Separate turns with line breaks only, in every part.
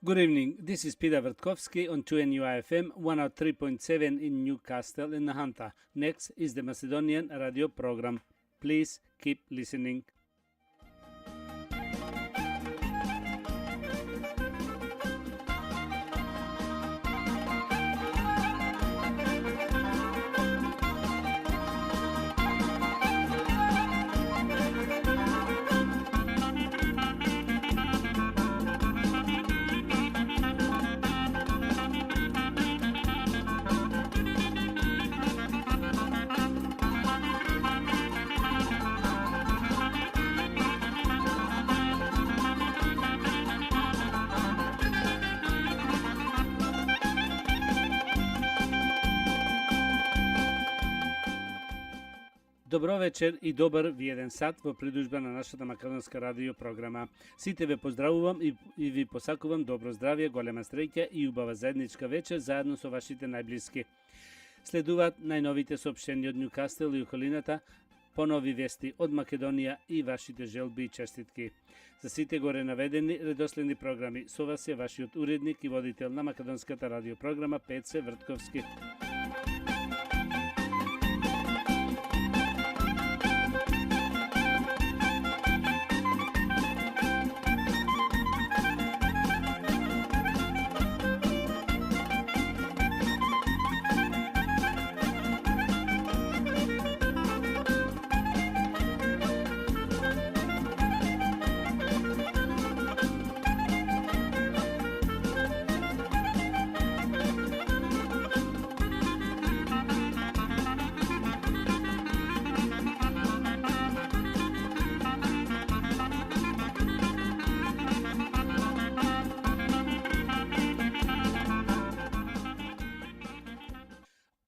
Good evening. This is Peter Vertkovsky on 2NUIFM 103.7 in Newcastle in Nahanta. Next is the Macedonian radio program. Please keep listening. Добро вечер и добар виеден сат во придужба на нашата македонска радио програма. Сите ве поздравувам и ви посакувам добро здравје, голема среќа и убава заедничка вечер заедно со вашите најблиски. Следуваат најновите соопштенија од Ньюкастел и околината, понови вести од Македонија и вашите желби и честитки. За сите горе наведени редоследни програми со вас е вашиот уредник и водител на македонската радио програма Пеце Вртковски.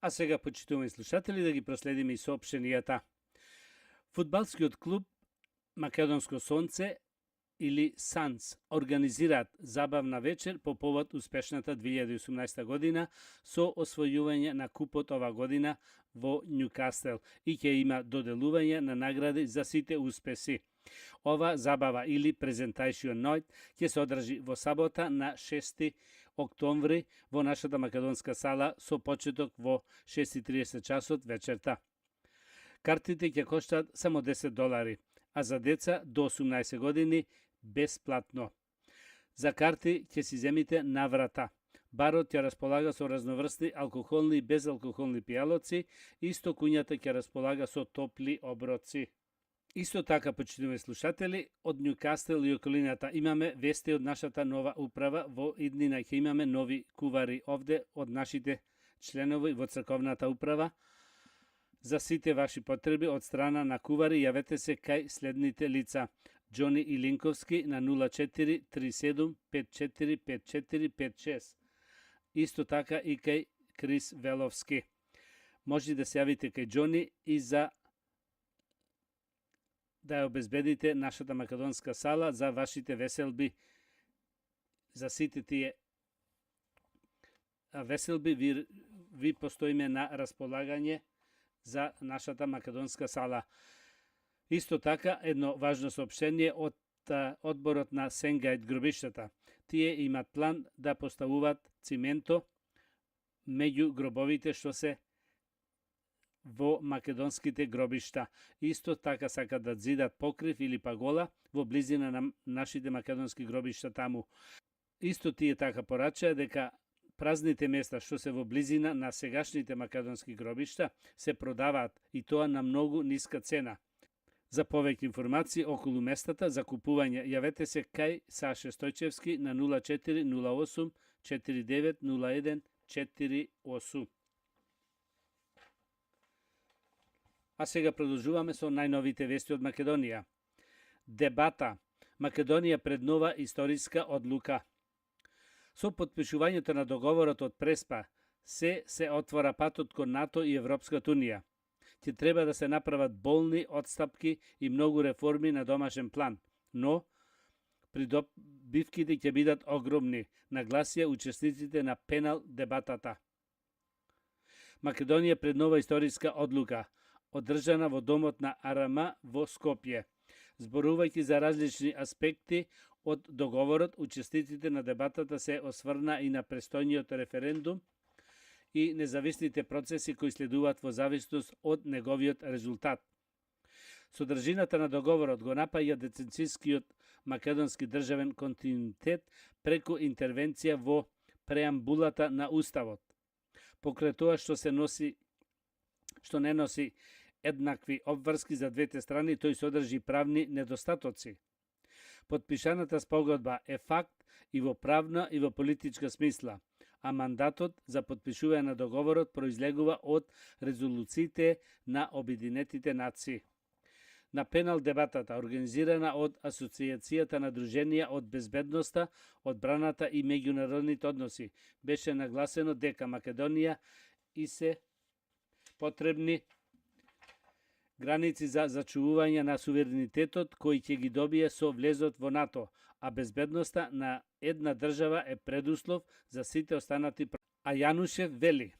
А сега, почитувани слушатели, да ги проследиме и соопштенијата. Фудбалскиот клуб Македонско сонце или САНЦ организираат забавна вечер по повод успешната 2018 година со освојување на купот ова година во Ньюкастел и ќе има доделување на награди за сите успеси. Ова забава или Presentation Night ќе се одржи во сабота на 6 октомври во нашата македонска сала со почеток во 6:30 часот вечерта. Картите ќе коштат само $10, а за деца до 18 години бесплатно. За карти ќе си земите на врата. Барот ќе располага со разноврсни алкохолни и безалкохолни пијалоци, исто куњата ќе располага со топли оброци. Исто така, почитувани слушатели, од Ньюкастел и околината имаме вести од нашата нова управа. Во иднина ќе имаме нови кувари овде од нашите членови во црковната управа. За сите ваши потреби од страна на кувари јавете се кај следните лица: Џони Илинковски на 04 37 54 54 56. Исто така и кај Крис Веловски. Може да се јавите кај Џони и за да ја обезбедите нашата македонска сала за вашите веселби. За сите тие веселби ви постоиме на располагање за нашата македонска сала. Исто така, едно важно соопштение од одборот на Сенгајт гробиштата. Тие имат план да поставуваат цименто меѓу гробовите што се во македонските гробишта. Исто така сакат да зидат покрив или пагола во близина на нашите македонски гробишта таму. Исто тие така порачаа дека празните места што се во близина на сегашните македонски гробишта се продаваат и тоа на многу ниска цена. За повеќе информации околу местата за купување јавете се кај Саше Стојчевски на 04 08 49 01 48. А сега продолжуваме со најновите вести од Македонија. Дебата. Македонија пред нова историска одлука. Со потпишувањето на договорот од Преспа се отвора патот кон НАТО и Европската унија. Ќе треба да се направат болни отстапки и многу реформи на домашен план, но придобивките ќе бидат огромни, нагласија учесниците на пенал дебатата. Македонија пред нова историска одлука, одржана во домот на АРМ во Скопје. Зборувајќи за различни аспекти од договорот, учесниците на дебатата се осврна и на престојниот референдум и независните процеси кои следуваат во зависност од неговиот резултат. Содржината на договорот го напаја деценцискиот македонски државен континуитет преку интервенција во преамбулата на Уставот. Покрај тоа што не носи еднакви обврски за двете страни, тој содржи правни недостатоци. Подпишаната спогодба е факт и во правна и во политичка смисла, а мандатот за подпишување на договорот произлегува од резолуциите на Обединетите нации. На пенал дебатата, организирана од Асоциацијата на друженија од безбедноста, одбраната и меѓународните односи, беше нагласено дека Македонија и се потребни граници за зачувување на суверенитетот кои ќе ги добие со влезот во НАТО, а безбедноста на една држава е предуслов за сите останати. А Јанушев вели: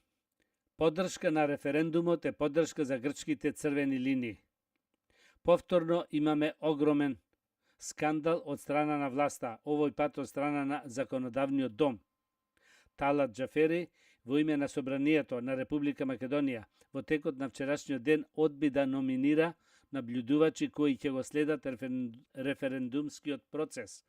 поддршка на референдумот е поддршка за грчките црвени линии. Повторно имаме огромен скандал од страна на власта, овој пат од страна на законодавниот дом. Талат Џафери, во име на Собранието на Република Македонија, во текот на вчерашниот ден одби да номинира наблюдувачи кои ќе го следат референдумскиот процес.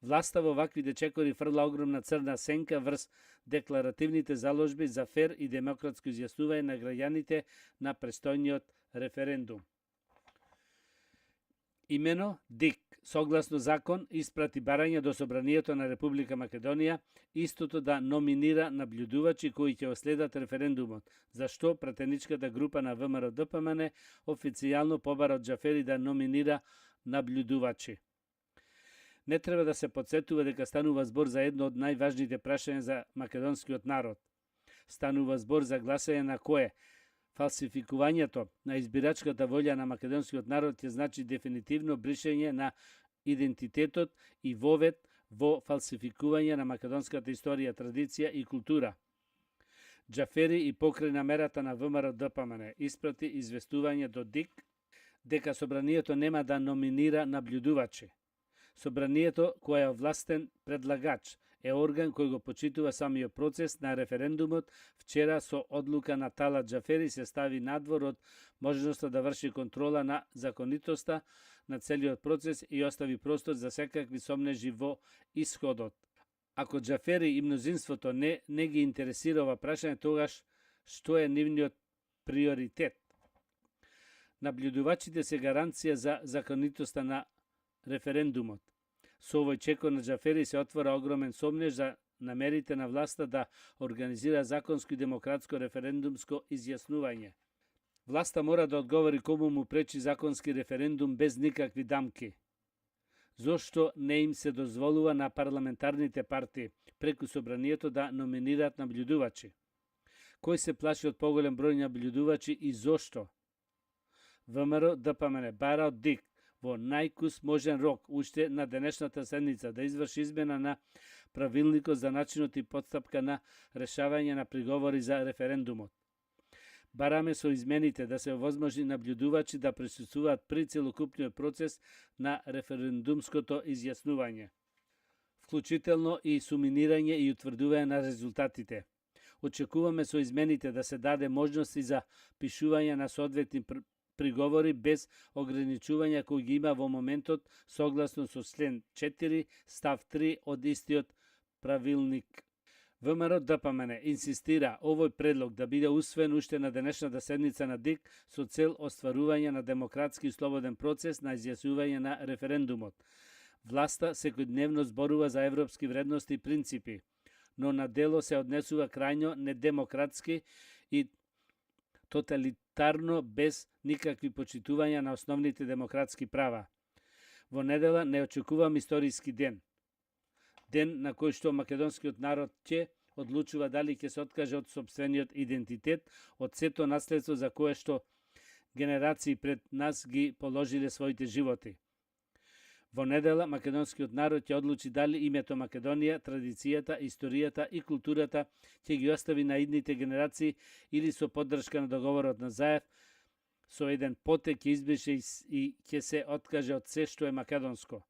Власта во ваквите чекори фрла огромна црна сенка врз декларативните заложби за фер и демократско изјаснување на граѓаните на престојниот референдум. Имено ДИК, согласно закон, испрати барање до Собранието на Република Македонија истото да номинира наблюдувачи кои ќе следат референдумот, за што пратеничката група на ВМРО-ДПМН официјално побара од Џафери да номинира наблюдувачи. Не треба да се подсетува дека станува збор за едно од најважните прашања за македонскиот народ. Станува збор за гласање на кое фалсификувањето на избирачката волја на македонскиот народ ќе значи дефинитивно бришење на идентитетот и вовед во фалсификување на македонската историја, традиција и култура. Џафери и покрај намерата на ВМРО-ДПМН испрати известување до ДИК дека Собранието нема да номинира наблюдувачи. Собранието, кој е овластен предлагач, е орган кој го почитува самиот процес на референдумот, вчера со одлука на Талат Џафери се стави надвор од можноста да врши контрола на законитоста на целиот процес и остави простор за секакви сомнежи во исходот. Ако Џафери и мнозинството не ги интересира ова прашање, тогаш што е нивниот приоритет? Наблюдувачите се гаранција за законитоста на референдумот. Со овој чекор на Џафери се отвора огромен сомнеж за намерите на власта да организира законско и демократско референдумско изјаснување. Власта мора да одговори кому му пречи законски референдум без никакви дамки. Зошто не им се дозволува на парламентарните партии преку Собранието да номинираат наблюдувачи? Кој се плаши од поголем број наблюдувачи и зошто? ВМРО-ДПМН бара од ДИК во најкус можен рок уште на денешната седница да изврши измена на правилникот за начинот и подстапка на решавање на приговори за референдумот. Бараме со измените да се овозможи наблюдувачи да присуствуваат при целокупниот процес на референдумското изјаснување, вклучително и суминирање и утврдување на резултатите. Очекуваме со измените да се даде можности за пишување на соодветни приговори без ограничувања кои ги има во моментот согласно со член 4 став 3 од истиот правилник. ВМРО-ДПМН инсистира овој предлог да биде усвоен уште на денешната седница на ДИК со цел остварување на демократски и слободен процес на изјаснување на референдумот. Власта секојдневно зборува за европски вредности и принципи, но на дело се однесува крајно недемократски и тоталитарно без никакви почитувања на основните демократски права. Во недела не очекувам историски ден. Ден на кој што македонскиот народ ќе одлучува дали ќе се откаже од сопствениот идентитет, од сето наследство за кое што генерации пред нас ги положиле своите животи. Во недела македонскиот народ ќе одлучи дали името Македонија, традицијата, историјата и културата ќе ги остави на идните генерации или со поддршка на договорот на Заев, со еден потек ќе избрише и ќе се откаже од се што е македонско.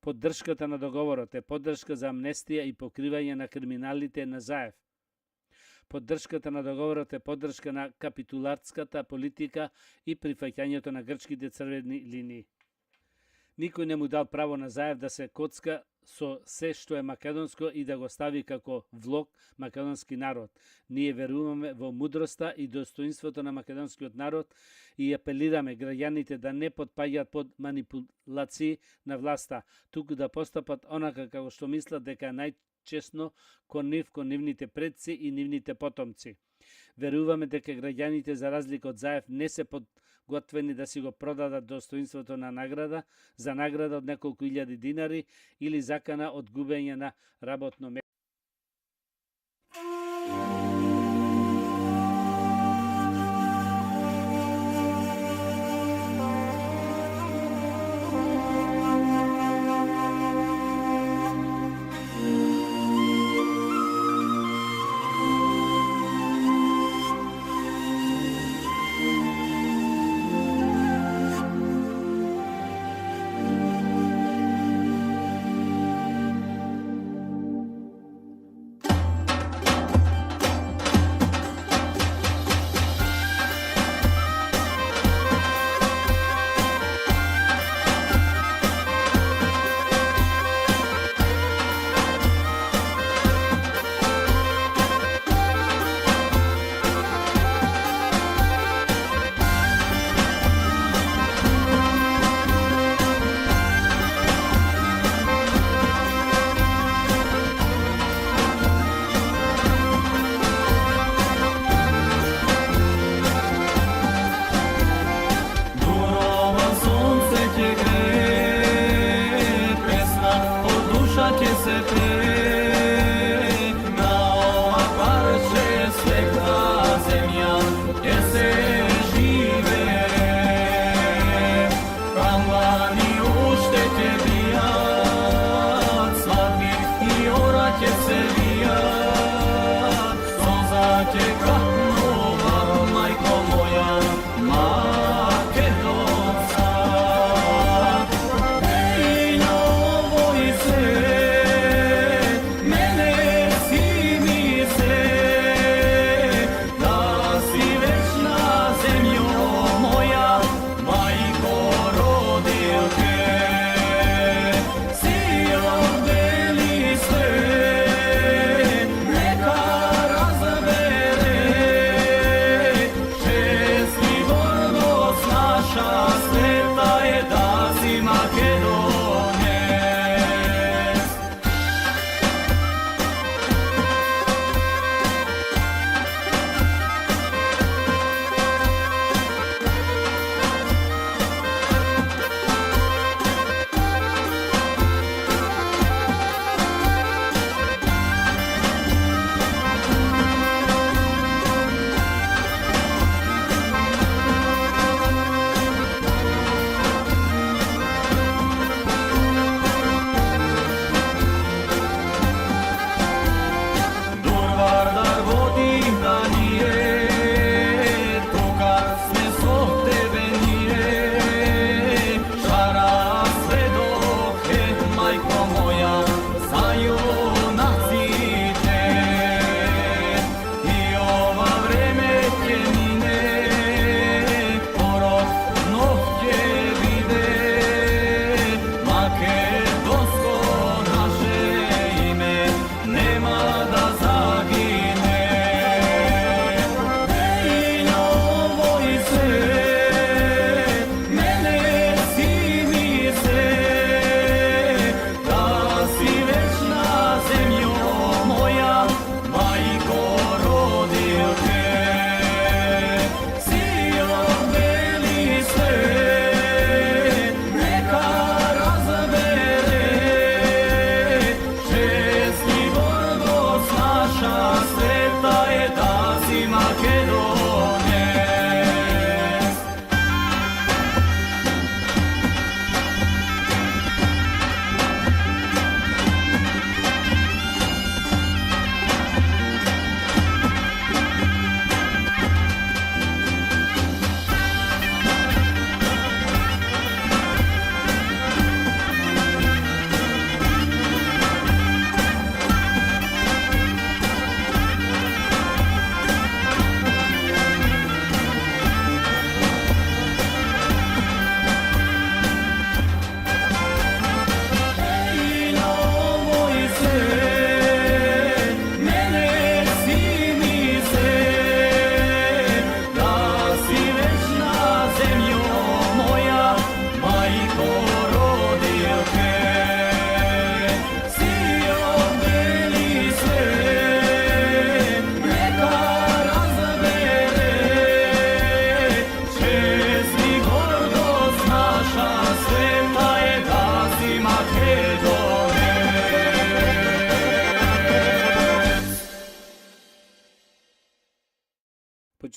Поддршката на договорот е поддршка за амнестија и покривање на криминалите на Заев. Поддршката на договорот е поддршка на капитулатската политика и прифаќањето на грчките црвени линии. Никој не му дал право на Заев да се коцка со се што е македонско и да го стави како влог македонски народ. Ние веруваме во мудроста и достоинството на македонскиот народ и апелираме граѓаните да не потпаѓаат под манипулации на власта, туку да постапат онака како што мислат дека е најчесно кон нивните предци и нивните потомци. Веруваме дека граѓаните за разлика од Заев не се подготвени да си го продадат достоинството на награда, за награда од неколку илјади динари или закана од губење на работно место.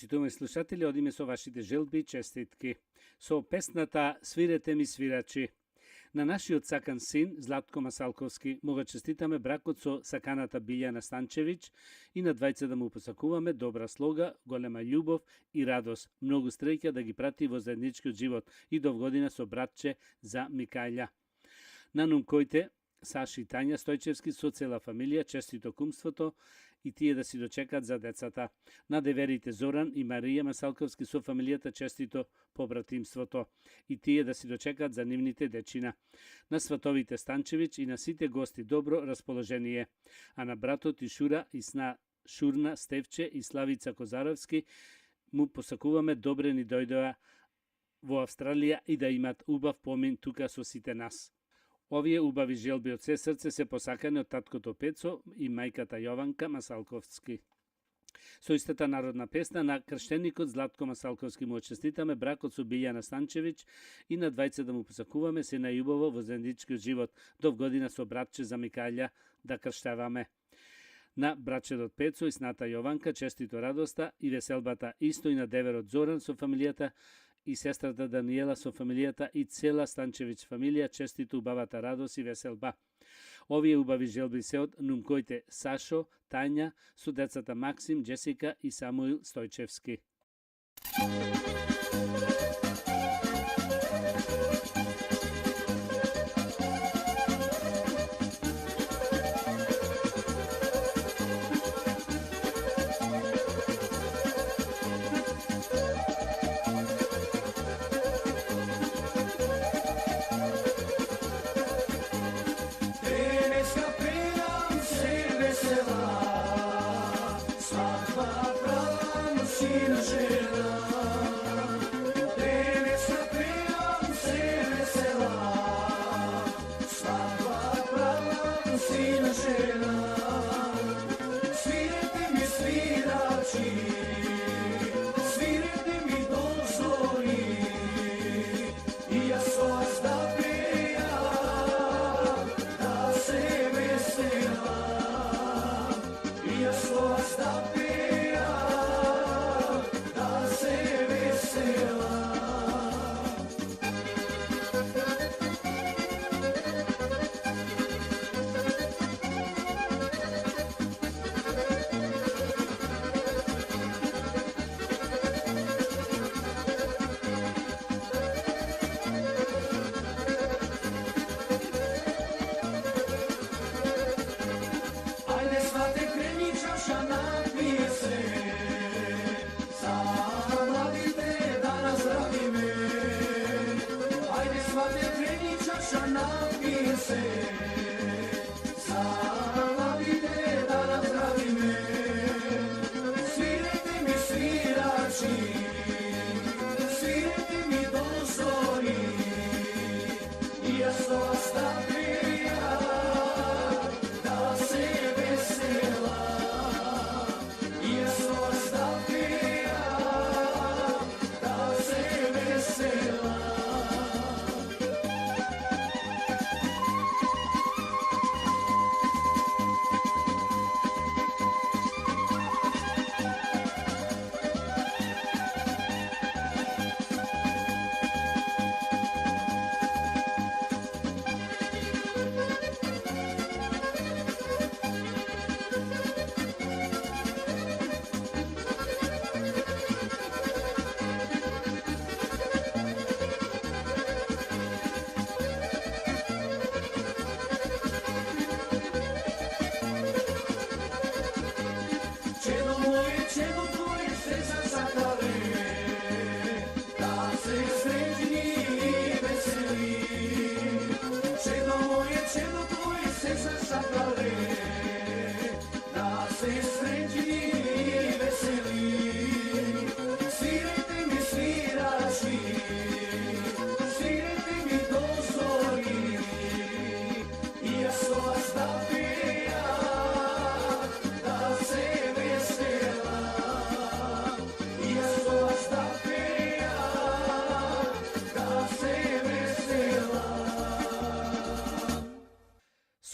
почитувани слушатели, одиме со вашите желби и честитки. Со песната "Свирете ми свирачи". На нашиот сакан син, Златко Масалковски, му го честитаме бракот со саканата Билјана Станчевиќ и на двајца да му посакуваме добра слога, голема љубов и радост. Многу среќа да ги прати во заедничкиот живот и до година со братче за Микајля. На нумкоите Саши и Тања Стојчевски со цела фамилија честито кумството и тие да си дочекат за децата. На деверите Зоран и Марија Масалковски со фамилијата честито побратимството и тие да си дочекат за нивните дечина. На сватовите Станчевиќ и на сите гости добро расположение. А на братот и Шура и сна Шурна Стевче и Славица Козаровски му посакуваме добре ни дојдоа во Австралија и да имат убав помин тука со сите нас. Овие убави желби од се срце се посакани од таткото Пецо и мајката Јованка Масалковски. Со истата народна песна на крштеникот Златко Масалковски му честитаме бракот со Билјана Станчевиќ и на двајца да му посакуваме се најубаво во заедничкиот живот, до година со братче за Микајля да крштаваме. На брачедот Пецо и сната Јованка честито радоста и веселбата, исто и на деверот Зоран со фамилијата и сестрата Даниела со фамилијата и цела Станчевиќ фамилија честито убавата радост и веселба. Овие убави желби се од нумкоите Сашо, Тања, со децата Максим, Джесика и Самуил Стојчевски.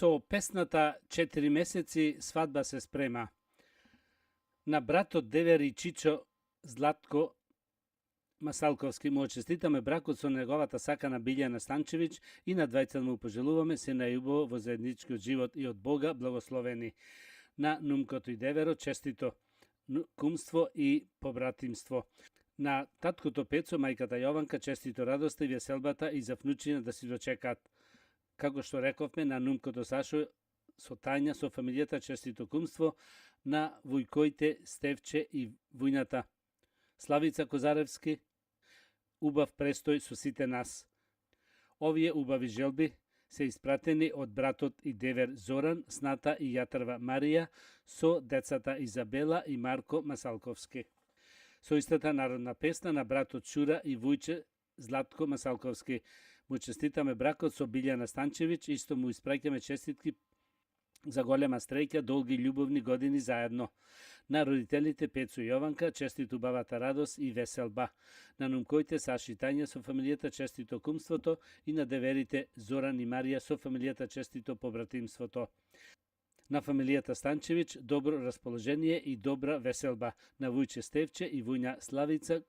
Со песната 4 месеци свадба се спрема. На братот Девер и Чичо Златко Масалковски му честитаме бракот со неговата сакана Билјана Станчевиќ и на двајцата му пожелуваме се најубаво во заедничкиот живот и од Бога благословени. На нумкото и деверо честито кумство и побратимство. На таткото Пецо, мајката Јованка, честито радоста и веселбата и за внучина да си дочекаат. Како што рековме, на нумкото Сашо со Тања, со фамилијата честито кумство, на вујкоите Стевче и вујната Славица Козаревски, убав престој со сите нас. Овие убави желби се испратени од братот и девер Зоран, сната и јатрва Марија, со децата Изабела и Марко Масалковски. Со истата народна песна на братот Шура и вујче Златко Масалковски. Му честитаме бракот со Билјана Станчевиќ, исто му испраќаме честитки за голема стреќа, долги љубовни години заедно. На родителите Пецо и Јованка честито убавата радост и веселба. На нумкоите Саши и Тања со фамилијата честито кумството и на деверите Зоран и Марија со фамилијата честито побратимството. На фамилијата Станчевиќ добро расположение и добра веселба. На вујче Стевче и вујна Славица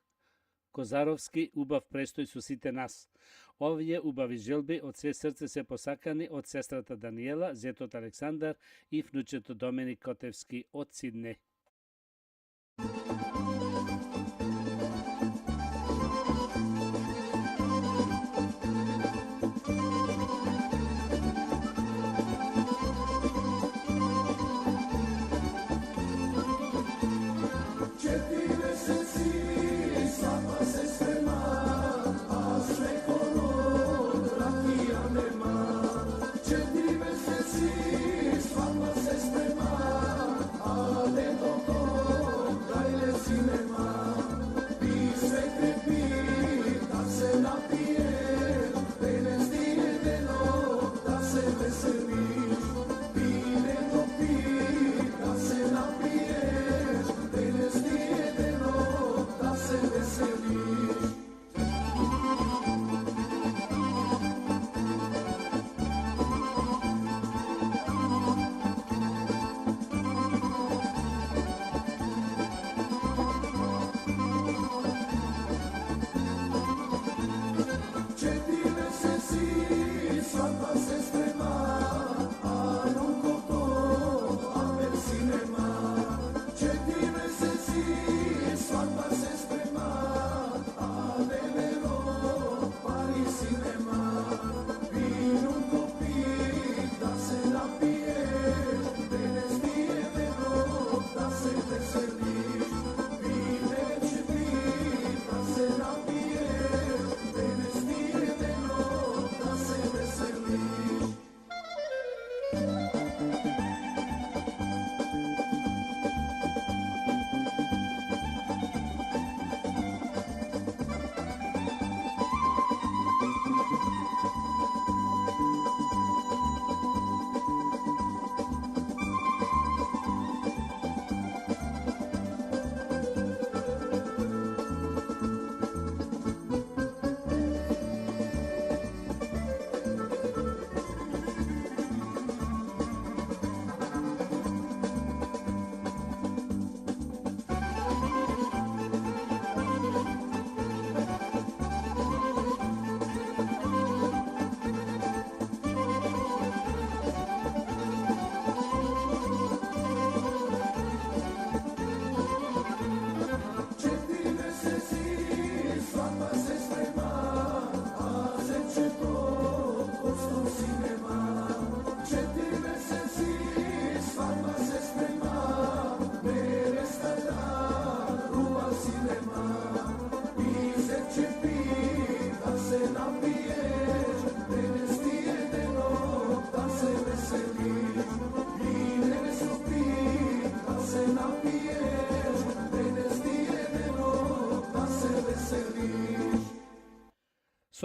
Козаровски убав престој со сите нас. Овие убави желби од се срце се посакани од сестрата Даниела, зетот Александар и внучето Доменик Котевски од Сидне.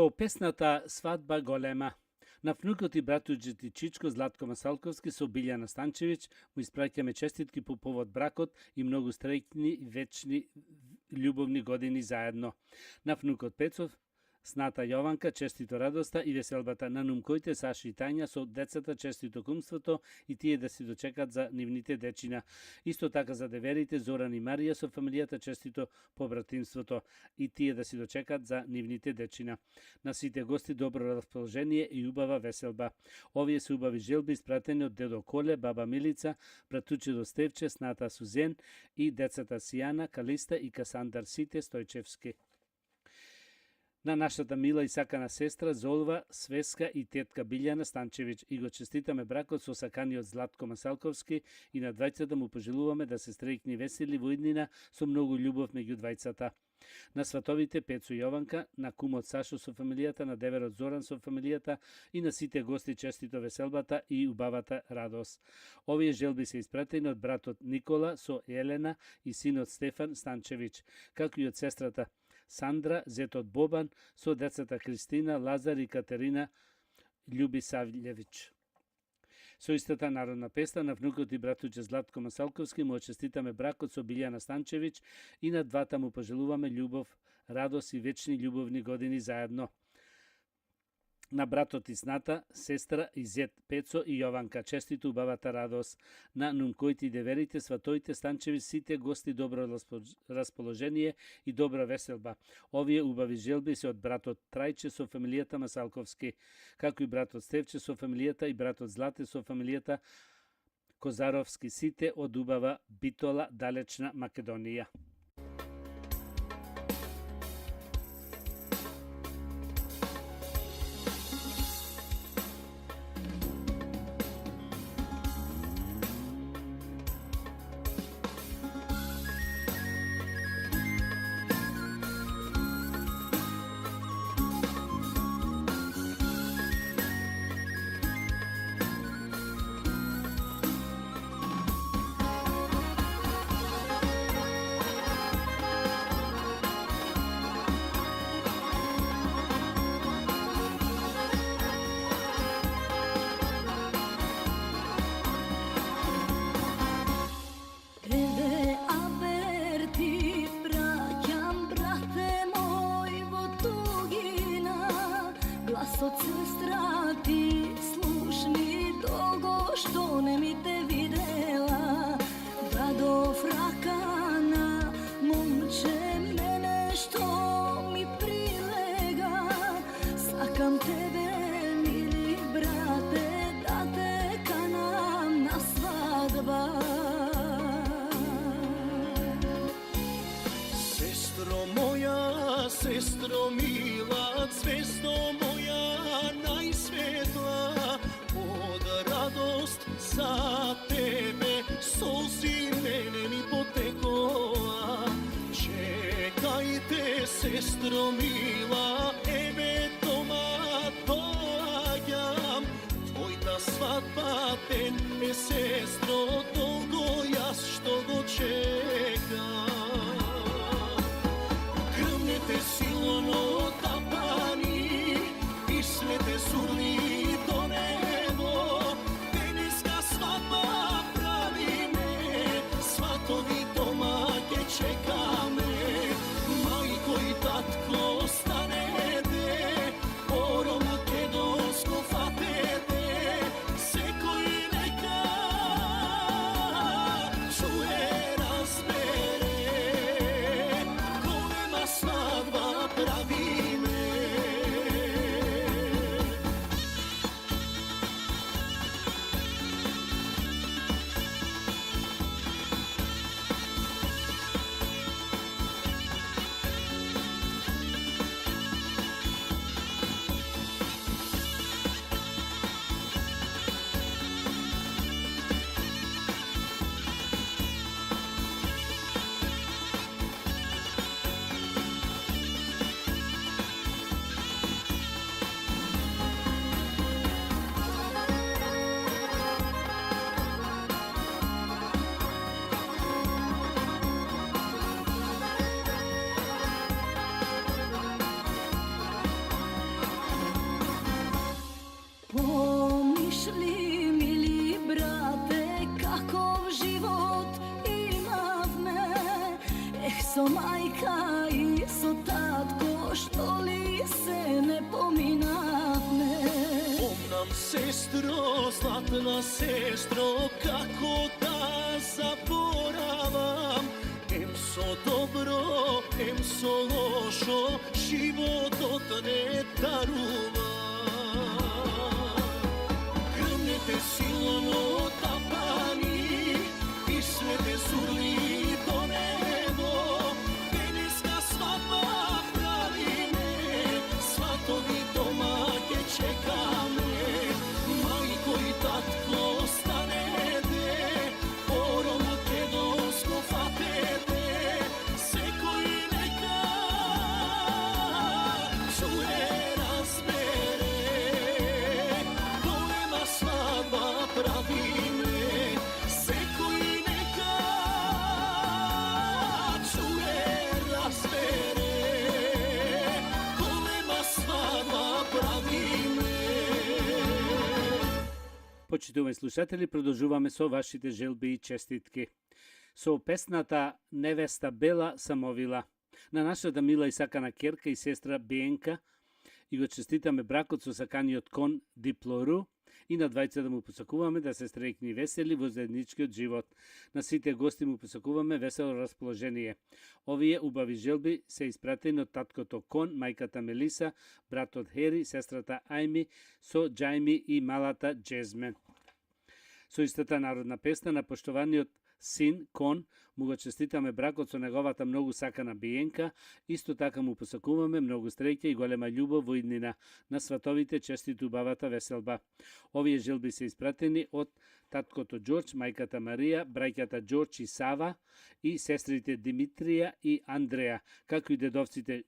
Со песната Свадба голема. На внукот и братуџето Чичко Златко Масалковски со Билјана Станчевиќ му испраќаме честитки по повод бракот и многу среќни вечни љубовни години заедно. На внукот Пецов сната Јованка честито радоста и веселбата на нумкоите Саши и Тања со децата честито кумството и тие да си дочекат за нивните дечина. Исто така за деверите Зоран и Марија со фамилијата честито побратимството и тие да си дочекат за нивните дечина. На сите гости добро расположение и убава веселба. Овие се убави желби испратени од дедо Коле, баба Милица, братучедо Стевче, сната Сузен и децата Сијана, Калиста и Касандар Сите Стојчевски. На нашата мила и сакана сестра Золва, Свеска и тетка Билјана Станчевиќ и го честитаме бракот со саканиот Златко Масалковски и на двајцата му пожелуваме да се среќни весели во иднина со многу љубов меѓу двајцата. На сватовите Пецо Јованка, на кумот Сашо со фамилијата, на деверот Зоран со фамилијата и на сите гости честито веселбата и убавата радост. Овие желби се испратени од братот Никола со Елена и синот Стефан Станчевиќ, како и од сестрата Сандра, зетот Бобан, со децата Кристина, Лазар и Катерина Љубисављевиќ. Со истата народна песна на внукот и братуче Златко Масалковски му честитаме бракот со Билјана Станчевиќ и на двата му пожелуваме љубов, радост и вечни љубовни години заедно. На братот и сната, сестра и зет Пецо и Јованка честито убавата радост. На нумкоите и деверите, сватоите Станчеви, сите гости добро расположение и добра веселба. Овие убави желби се од братот Трајче со фамилијата Масалковски, како и братот Стевче со фамилијата и братот Злате со фамилијата Козаровски, сите од убава Битола, далечна Македонија.
Od sestra ti slušni dolgo što ne mi te videla, da do frakana momče mene što mi prilega, sakam tebe mili brate da te kanam na svadba.
Sestro mila, cvesto moja najsvetla, od radost za tebe solzi mene mi potekola. Čekajte, sestro mila, ebe doma dođam, tvojta svadba ten je, sestro, dolgo jas što go čekam. Silno tapani i svete surni do nebo, teneska svadba pravi me, svatovi domake čeka me, majko i tatko stanete, orom makedonsko fatete, seko i neka čuje razbere, golema svadba pravi me.
Помниш ли, мили брате, каков живот имавме? Ех, со мајка и со татко, што ли се
sestro, zlatna sestro, kako da zaboravam. Em so dobro, em so lošo, život ne daruva. Grmete silno tapani, pismete zurli do nebo. Peneska svadba pravi me, svatovi domake čeka me. Majko i tatko stanete, orom kedonsko fatete. Seko i neka čuje razbere, golema svadba pravi me. Seko i neka čuje razbere, golema svadba pravi me.
Почитувани слушатели, продолжуваме со вашите желби и честитки. Со песната Невеста Бела самовила на нашата мила и сакана керка и сестра Биенка и го честитаме бракот со саканиот кон Диплору и на двајца да му посакуваме да се среќни весели во заедничкиот живот. На сите гости му посакуваме весело расположение. Овие убави желби се испратени од таткото Кон, мајката Мелиса, братот Хери, сестрата Ајми, со Џајми и малата Джезме. Со истата народна песна на поштованиот син Кон му го честитаме бракот со неговата многу сакана Биенка, исто така му посакуваме многу среќа и голема љубов во иднина на сватовите честит убавата веселба. Овие желби се испратени од таткото Џорџ, мајката Марија, браќата Џорџ и Сава и сестрите Димитрија и Андреја, како и дедовците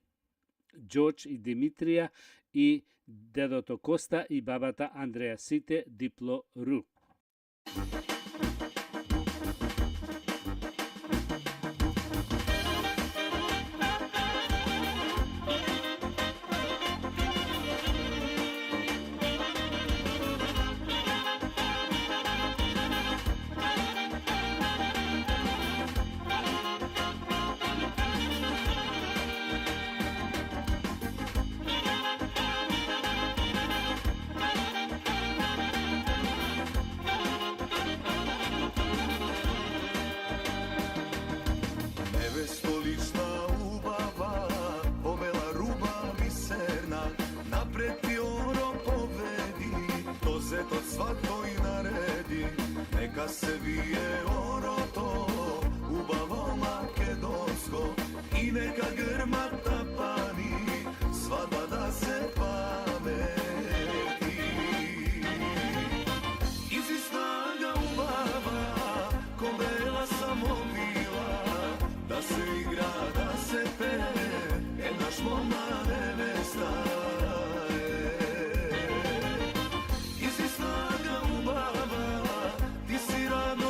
Џорџ и Димитрија и дедото Коста и бабата Андреја, сите Диплору.
Nevestolična ubava, povela ruba miserna, napred ti oro povedi, to zeto svatko i naredi, neka se vije oro to, ubavo makedonsko, i neka grmata pani, svadba da se pameti. Izi snaga ubava, ko bela samovila, da se igra, da se pere, naš moma nevesta je. Ti si snaga ubava, ti si rada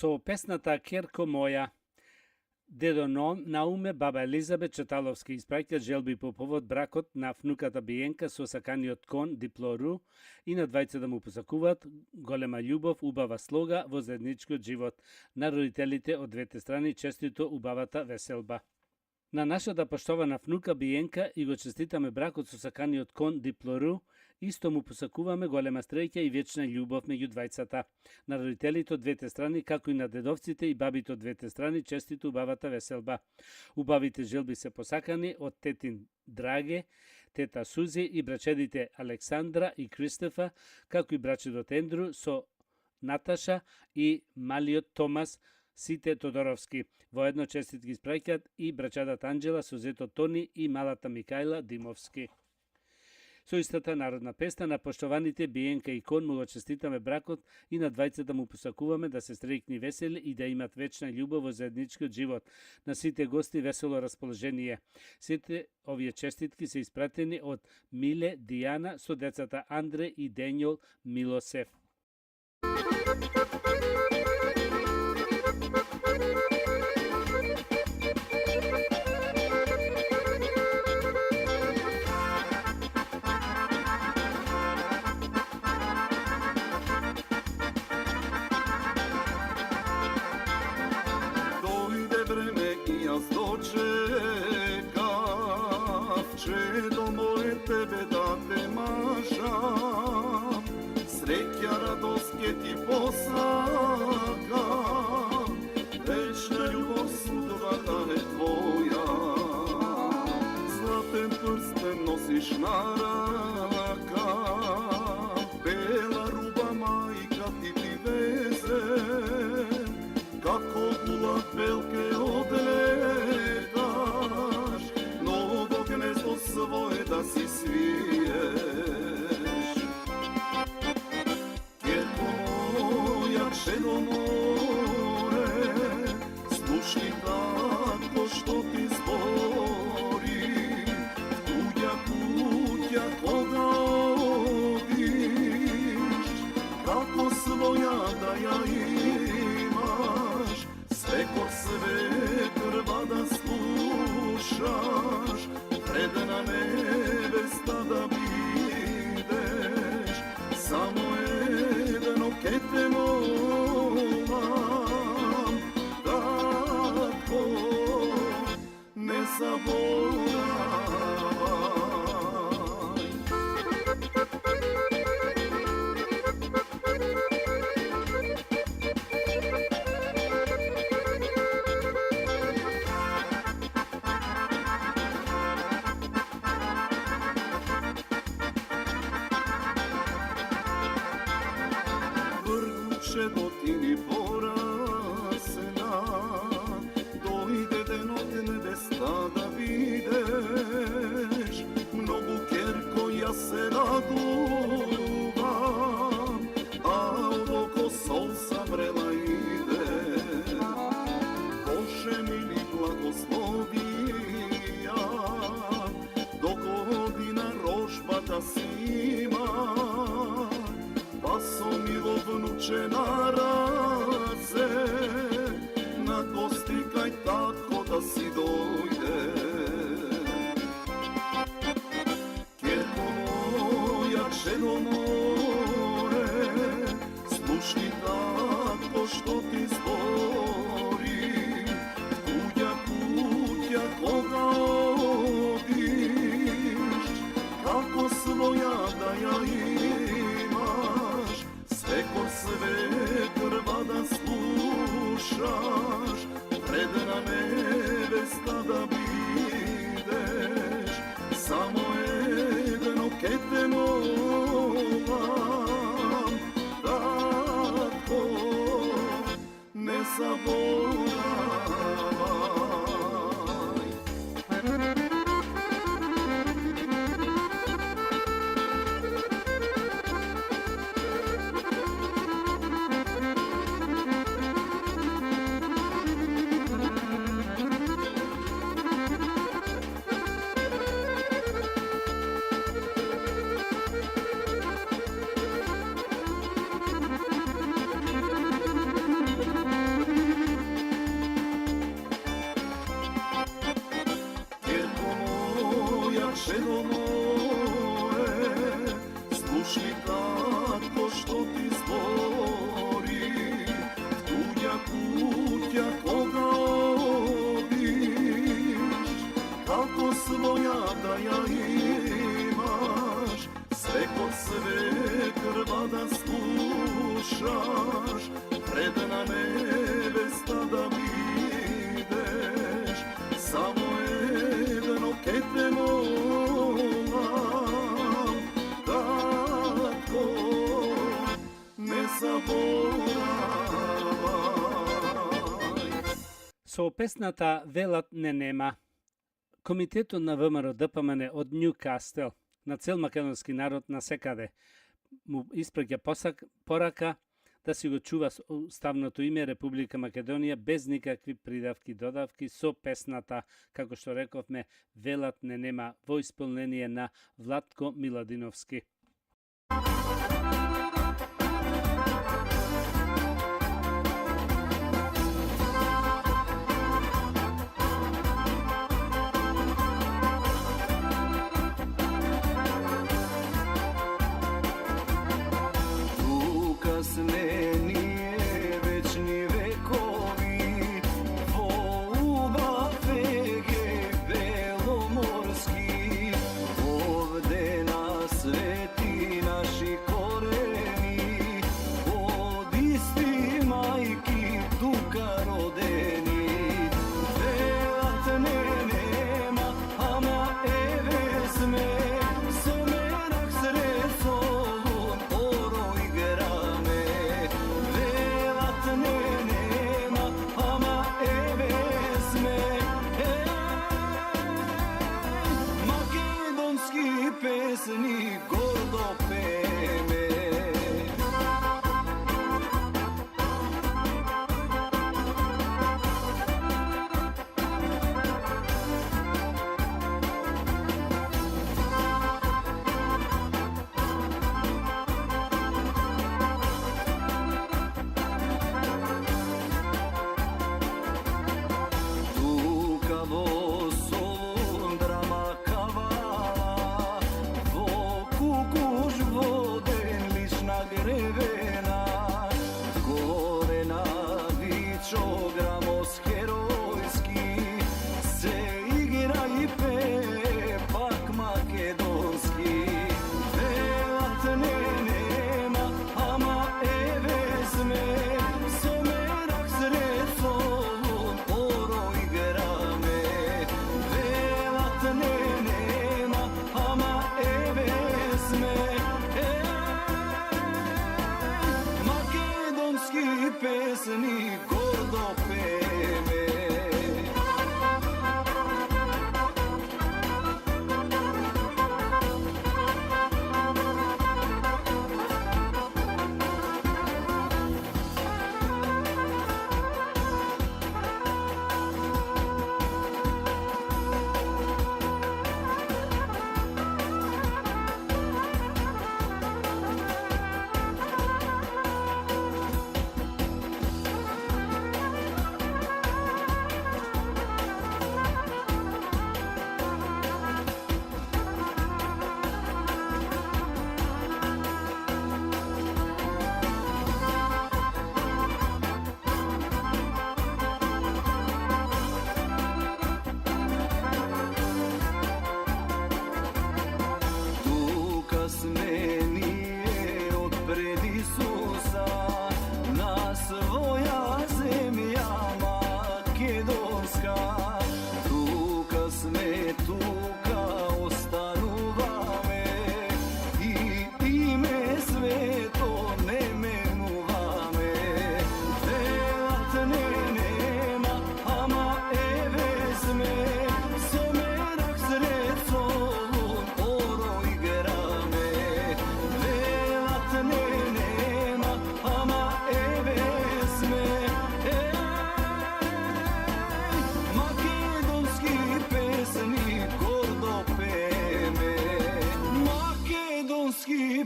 Со песната Керко моја, дедо Науме, баба Елизабет Чаталовски испраќаат желби по повод бракот на внуката Биенка со саканиот кон Диплору и на двајца да му посакуваат голема љубов, убава слога во заедничкиот живот на родителите од двете страни, честито убавата веселба. На нашата поштована внука Биенка и го честитаме бракот со саканиот кон Диплору, исто му посакуваме голема среќа и вечна љубов меѓу двајцата. На родителите од двете страни, како и на дедовците и бабите од двете страни, честито убавата веселба. Убавите желби се посакани од тетин Драге, тета Сузи и брачедите Александра и Кристофа, како и брачедот Ендру со Наташа и малиот Томас, сите Тодоровски. Воедно честитки испраќаат и брачадат Анџела со зетот Тони и малата Микајла Димовски. Со истата народна песна на поштованите Биенка и Кон му го честитаме бракот и на двајцата му посакуваме да се среќни весели и да имат вечна љубов во заедничкиот живот. На сите гости весело расположение. Сите овие честитки се испратени од Миле Дијана со децата Андре и Денјол Милосев.
Дојде време и јас дочекав, че до моје тебе да те мажам. Среќа, радост ке ти посакам, вечна љубов судбата е твоја. Златен прстен носиш на рака, бела руба мајка ти везе, како гулат белке одлеташ, ново гнездо своje да си свиеш. Керко моја, чедо море, слушни татко што ти збори, куѓа куѓа кога одиш, како своја да ја имаш, свекор свекрва да слушаш, предна невеста да бидеш, само едно ке те молам, татко, не заборавај. Врчето ти ни порасна, дојде денот невеста да видеш, многу керко јас се радувам, а од око сол самрела иде. Боже мили благословија, до година рожбата си има, па со мило внуче на раце, на гости кај татко да си дојде. Керко моја, чедо море, слушни татко што ти збори, куѓа куѓа кога одиш, како своја да ја имаш, свекор свекрва да слушаш, предна невеста да бидеш, само едно ке те молам, татко, не čedo moje, slušaj kratko što ti zbori, tuđa kutja koga odiš, kako svoja da ja imaš, sve kod sve krva da slušaš, predana nevesta da videš, samo jedno ke te molam, tatko, ne zaboravaj.
Со песната Велат не нема, Комитетот на ВМРО ДПМН од Њукастел на цел македонски народ насекаде му испраќа порака да си го чува уставното име Република Македонија без никакви придавки и додавки со песната, како што рековме, Велат не нема во исполнение на Владко Миладиновски.
pesni gordo peme. Pesni gordo peme.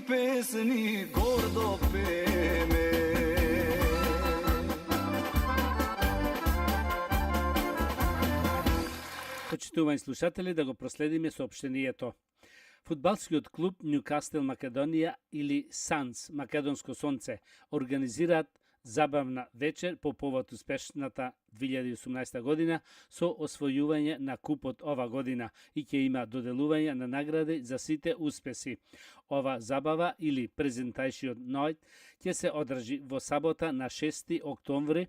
Pesni gordo peme.
Почитувани слушатели, да го проследиме соопштението. Фудбалскиот клуб Ньюкасл Македонија или Санс Македонско сонце организираат забавна вечер по повод успешната 2018 година со освојување на купот ова година и ќе има доделување на награди за сите успеси. Ова забава или Presentation Night ќе се одржи во сабота на 6 октомври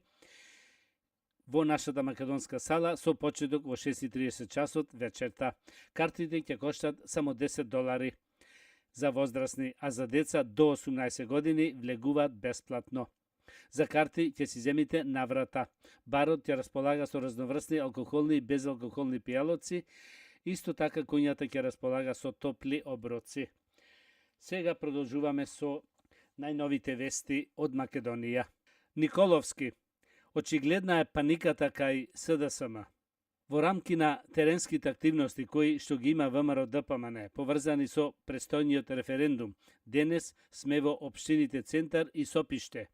во нашата македонска сала со почеток во 6:30 часот вечерта. Картите ќе коштат само $10 за возрастни, а за деца до 18 години влегуваат бесплатно. За карти ќе си земите наврата. Барот ќе располага со разноврсни алкохолни и безалкохолни пијалоци, исто така куњата ќе располага со топли оброци. Сега продолжуваме со најновите вести од Македонија. Николовски. Очигледна е паниката кај СДСМ. Во рамки на теренските активности кои што ги има ВМРО ДПМН, поврзани со престојниот референдум, денес сме во општините Центар и Сопиште.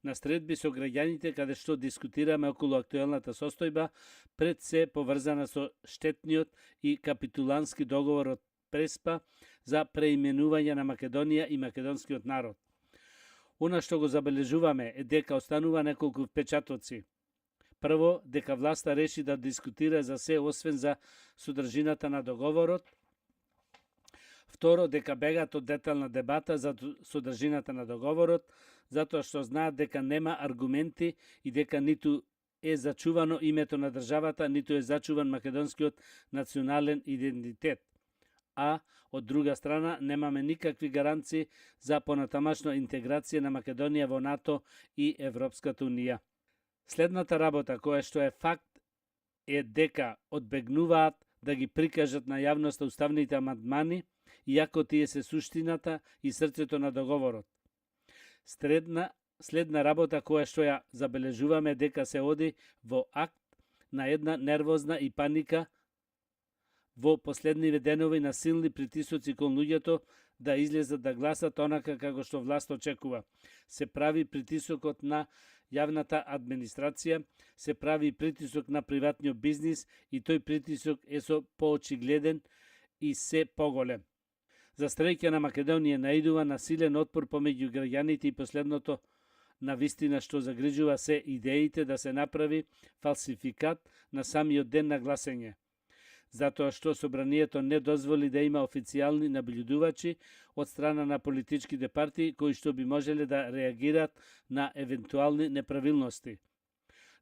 На средби со граѓаните каде што дискутираме околу актуелната состојба, пред се поврзана со штетниот и капитулански договор од Преспа за преименување на Македонија и македонскиот народ. Она што го забележуваме е дека останува неколку впечатоци. Прво, дека власта реши да дискутира за се освен за содржината на договорот. Второ, дека бегат од детална дебата за содржината на договорот, затоа што знаат дека нема аргументи и дека ниту е зачувано името на државата, ниту е зачуван македонскиот национален идентитет. А, од друга страна, немаме никакви гаранции за понатамашна интеграција на Македонија во НАТО и Европската Унија. Следната работа, која што е факт, е дека одбегнуваат да ги прикажат на јавноста уставните амандмани, иако тие се суштината и срцето на договорот. Следна работа која што ја забележуваме дека се оди во акт на една нервозна и паника во последниве денови на силни притисоци кон луѓето да излезат да гласат онака како што власт очекува. Се прави притисокот на јавната администрација, се прави притисок на приватниот бизнис и тој притисок е со поочигледен и се поголем. За среќа на Македонија наидува на силен отпор помеѓу граѓаните и последното на вистина што загрижува се идеите да се направи фалсификат на самиот ден на гласење. Затоа што собранието не дозволи да има официјални наблюдувачи од страна на политичките партии кои што би можеле да реагираат на евентуални неправилности.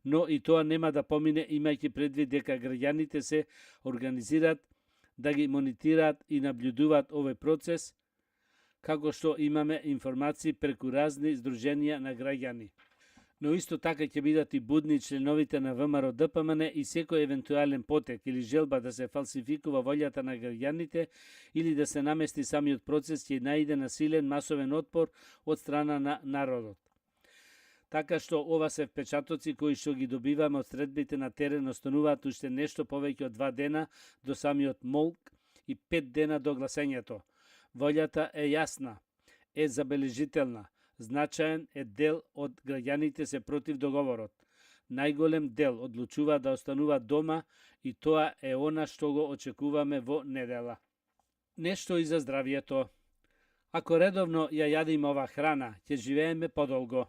Но и тоа нема да помине имајќи предвид дека граѓаните се организираат да ги монитираат и наблюдуваат овој процес, како што имаме информации преку разни здруженија на граѓани. Но исто така ќе бидат и будни членовите на ВМРО ДПМН и секој евентуален потек или желба да се фалсификува волјата на граѓаните или да се намести самиот процес ќе наиде на силен масовен отпор од страна на народот. Така што ова се впечатоци кои што ги добиваме од средбите на терен остануваат уште нешто повеќе од 2 дена до самиот молк и 5 дена до гласењето. Волјата е јасна, е забележителна, значаен е дел од граѓаните се против договорот. Најголем дел одлучува да останува дома и тоа е она што го очекуваме во недела. Нешто и за здравието. Ако редовно ја јадиме ова храна, ќе живееме подолго.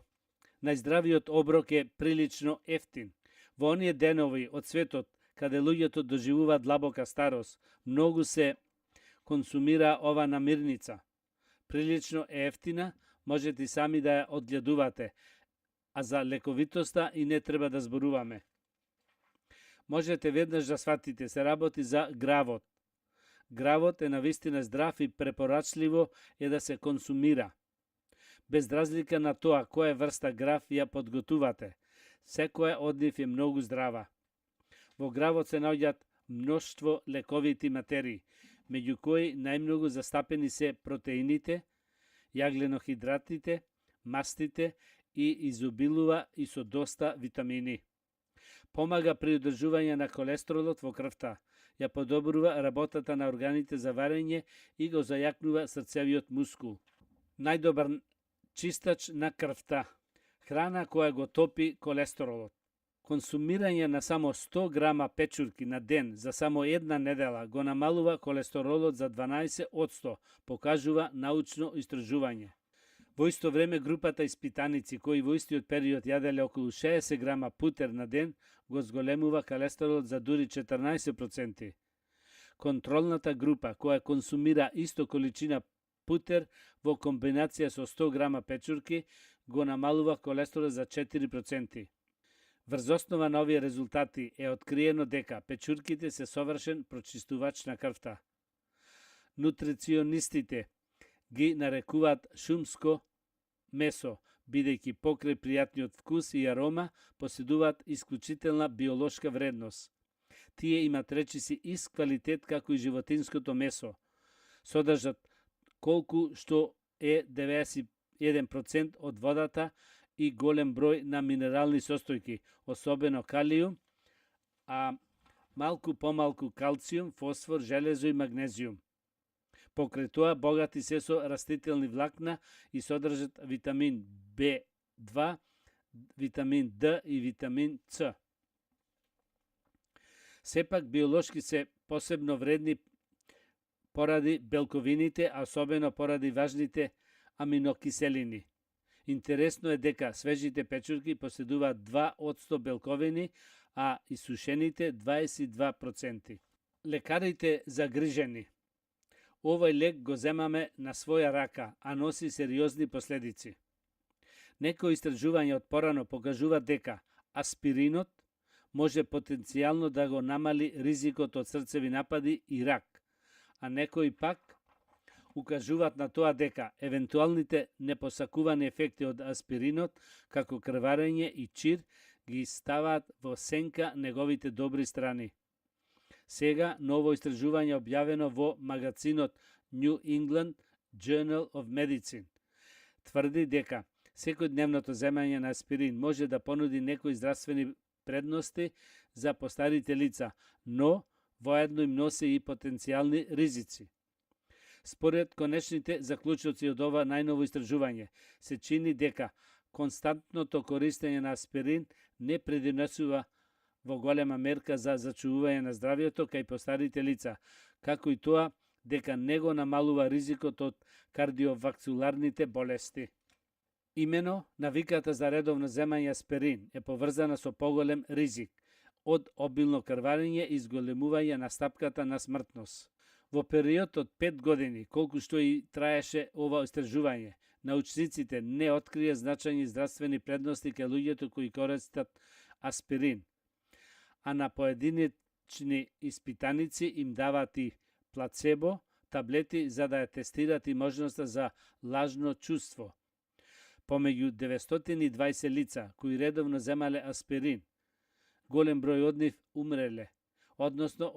Најздравиот оброк е прилично ефтин. Во оние денови од светот, каде луѓето доживуваат длабока старост, многу се консумира ова намирница. Прилично е ефтина, можете и сами да ја одгледувате, а за лековитоста и не треба да зборуваме. Можете веднаш да сватите, се работи за гравот. Гравот е навистина здрав и препорачливо е да се консумира. Без разлика на тоа која врста грав ја подготувате, секоја од нив е многу здрава. Во гравот се наоѓаат мноштво лековити материи, меѓу кои најмногу застапени се протеините, јагленохидратите, мастите и изобилува и со доста витамини. Помага при одржување на колестеролот во крвта, ја подобрува работата на органите за варење и го зајакнува срцевиот мускул. Најдобар чистач на крвта, храна која го топи колестеролот. Консумирање на само 100 грама печурки на ден за само една недела го намалува холестеролот за 12%, покажува научно истражување. Во исто време, групата испитаници кои во истиот период јаделе околу 60 грама путер на ден го зголемува холестеролот за дури 14%. Контролната група која консумира исто количина путер во комбинација со 100 грама печурки го намалува холестеролот за 4%. Врз основа на овие резултати е откриено дека печурките се совршен прочистувач на крвта. Нутриционистите ги нарекуваат шумско месо, бидејќи покрај пријатниот вкус и арома поседуваат исклучителна биолошка вредност. Тие имат речиси ист квалитет како и животинското месо. Содржат колку што е 91% од водата и голем број на минерални состојки, особено калиум, а малку помалку калциум, фосфор, железо и магнезиум. Покрај тоа богати се со растителни влакна и содржат витамин B2, витамин D и витамин C. Сепак биолошки се посебно вредни поради белковините, а особено поради важните аминокиселини. Интересно е дека свежите печурки поседуваат 2% белковини, а исушените 22%. Лекарите загрижени. Овој лек го земаме на своја рака, а носи сериозни последици. Некои истражувања од порано покажуваат дека аспиринот може потенцијално да го намали ризикот од срцеви напади и рак, а некои пак укажуваат на тоа дека евентуалните непосакувани ефекти од аспиринот, како крварење и чир, ги ставаат во сенка неговите добри страни. Сега, ново истражување објавено во магазинот New England Journal of Medicine тврди дека секојдневното земање на аспирин може да понуди некои здравствени предности за постарите лица, но воедно им носи и потенцијални ризици. Според конечните заклучоци од ова најново истражување, се чини дека константното користење на аспирин не прединесува во голема мерка за зачувување на здравјето кај постарите лица, како и тоа дека не го намалува ризикот од кардиоваскуларните болести. Имено, навиката за редовно земање аспирин е поврзана со поголем ризик од обилно крварење и зголемување на стапката на смртност. Во период од 5 години, колку што и траеше ова истражување, научниците не открија значајни здравствени предности кај луѓето кои користат аспирин, а на поединечни испитаници им даваат и плацебо таблети за да ја тестираат и можноста за лажно чувство. Помеѓу 920 лица кои редовно земале аспирин, голем број од нив умреле, односно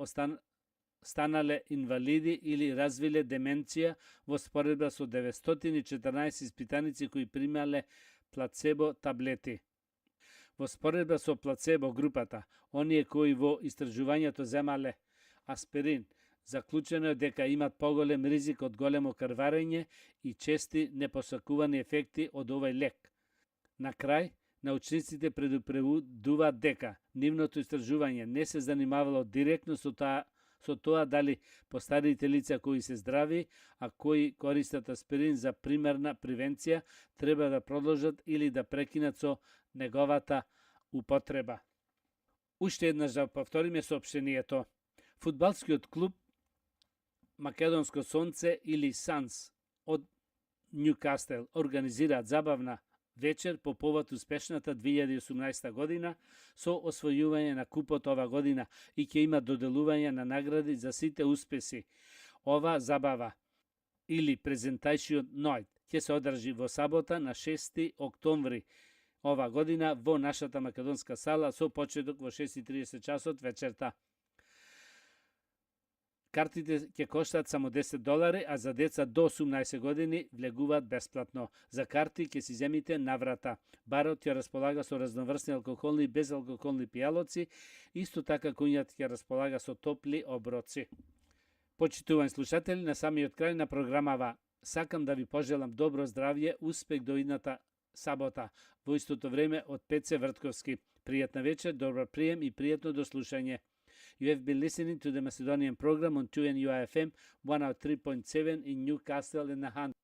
станале инвалиди или развиле деменција во споредба со 914 испитаници кои примале плацебо таблети. Во споредба со плацебо групата, оние кои во истражувањето земале аспирин, заклучено е дека имат поголем ризик од големо крварење и чести непосакувани ефекти од овој лек. На крај, научниците предупредуваат дека нивното истражување не се занимавало директно со тоа дали постарите лица кои се здрави, а кои користат аспирин за примерна превенција, треба да продолжат или да прекинат со неговата употреба. Уште еднаш да повториме соопштението. Фудбалскиот клуб Македонско сонце или Санс од Нјукастел организираат забавна вечер по повод успешната 2018 година со освојување на купот ова година и ќе има доделување на награди за сите успеси. Ова забава или Presentation Night ќе се одржи во сабота на 6 октомври ова година во нашата македонска сала со почеток во 6:30 часот вечерта. Картите ќе коштат само $10, а за деца до 18 години влегуваат бесплатно. За карти ќе си земите наврата. Барот ќе располага со разноврсни алкохолни и безалкохолни пијалоци, исто така куњат ќе располага со топли оброци. Почитувани слушатели, на самиот крај на програмава сакам да ви пожелам добро здравје, успех до идната saboта. Во истото време од Пеце Вртковски. Пријатна вечер, добар прием и пријатно дослушање. You have been listening to the Macedonian program on 2NUI FM 103.7 in Newcastle in the Hunt.